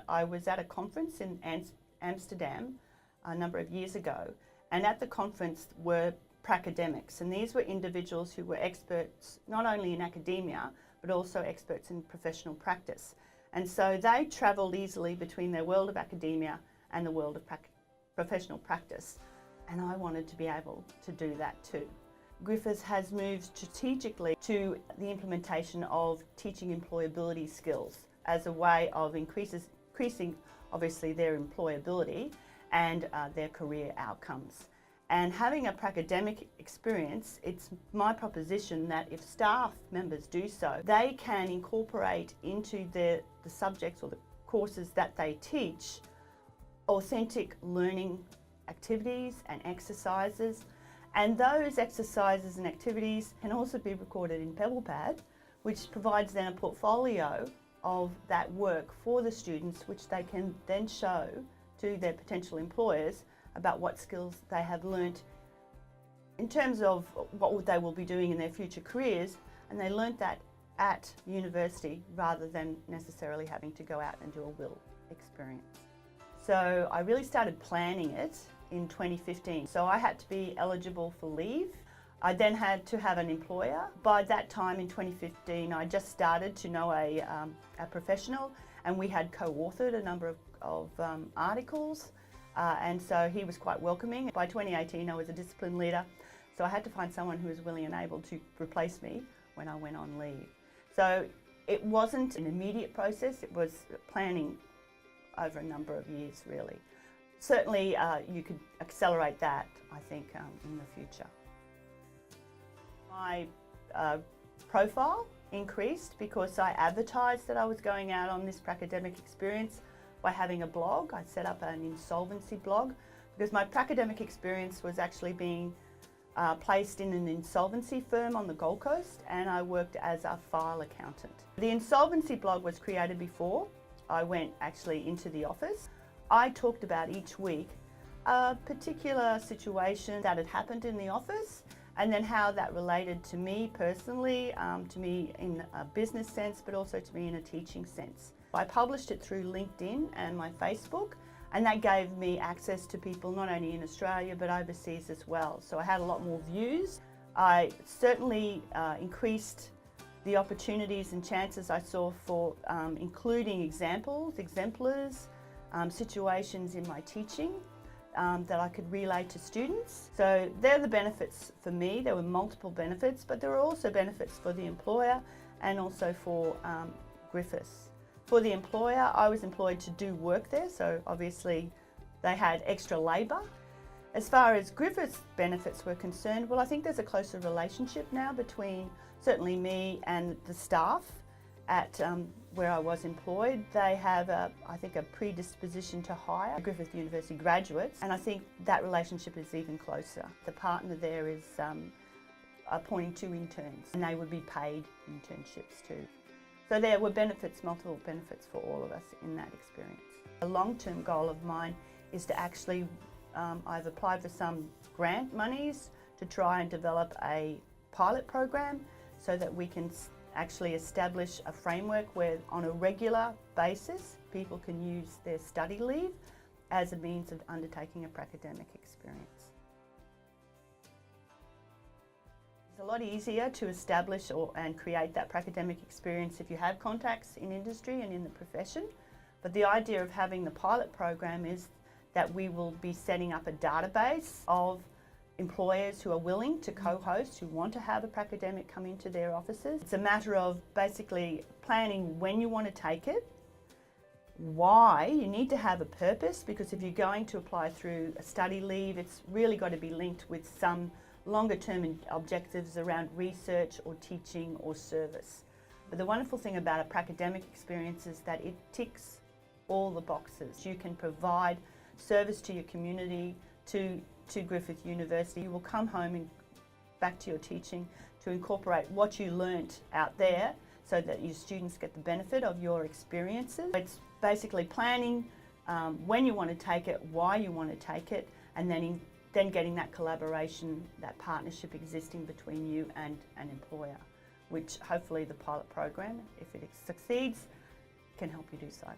I was at a conference in Amsterdam a number of years ago, and at the conference were Pracademics, and these were individuals who were experts not only in academia but also experts in professional practice. And so they travelled easily between their world of academia and the world of professional practice, and I wanted to be able to do that too. Griffith has moved strategically to the implementation of teaching employability skills as a way of increasing obviously their employability and their career outcomes. And having a Pracademic experience, it's my proposition that if staff members do so, they can incorporate into the subjects or the courses that they teach authentic learning activities and exercises. And those exercises and activities can also be recorded in PebblePad, which provides then a portfolio of that work for the students, which they can then show to their potential employers about what skills they have learnt in terms of what they will be doing in their future careers, and they learnt that at university rather than necessarily having to go out and do a will experience. So I really started planning it in 2015. So I had to be eligible for leave. I then had to have an employer. By that time in 2015, I just started to know a professional, and we had co-authored a number of articles. And so he was quite welcoming. By 2018, I was a discipline leader, so I had to find someone who was willing and able to replace me when I went on leave. So it wasn't an immediate process, it was planning over a number of years, really. Certainly, you could accelerate that, I think, in the future. My profile increased because I advertised that I was going out on this Pracademic experience by having a blog. I set up an Insolvency blog because my Pracademic experience was actually being placed in an insolvency firm on the Gold Coast, and I worked as a file accountant. The Insolvency blog was created before I went actually into the office. I talked about each week a particular situation that had happened in the office, and then how that related to me personally, to me in a business sense, but also to me in a teaching sense. I published it through LinkedIn and my Facebook, and that gave me access to people not only in Australia but overseas as well. So I had a lot more views. I certainly increased the opportunities and chances I saw for including exemplars, situations in my teaching that I could relay to students. So they're the benefits for me. There were multiple benefits, but there were also benefits for the employer and also for Griffiths. For the employer, I was employed to do work there, so obviously they had extra labour. As far as Griffith's benefits were concerned, well, I think there's a closer relationship now between certainly me and the staff at where I was employed. They have, I think, a predisposition to hire Griffith University graduates, and I think that relationship is even closer. The partner there is appointing 2 interns, and they would be paid internships too. So there were benefits, multiple benefits for all of us in that experience. A long-term goal of mine is to actually, I've applied for some grant monies to try and develop a pilot program so that we can actually establish a framework where on a regular basis people can use their study leave as a means of undertaking a Pracademic experience. It's a lot easier to establish and create that Pracademic experience if you have contacts in industry and in the profession. But the idea of having the pilot program is that we will be setting up a database of employers who are willing to co-host, who want to have a Pracademic come into their offices. It's a matter of basically planning when you want to take it, why. You need to have a purpose, because if you're going to apply through a study leave, it's really got to be linked with some longer term objectives around research or teaching or service. But the wonderful thing about a Pracademic experience is that it ticks all the boxes. You can provide service to your community, to Griffith University. You will come home and back to your teaching to incorporate what you learnt out there so that your students get the benefit of your experiences. It's basically planning when you want to take it, why you want to take it, and then getting that collaboration, that partnership existing between you and an employer, which hopefully the pilot program, if it succeeds, can help you do so.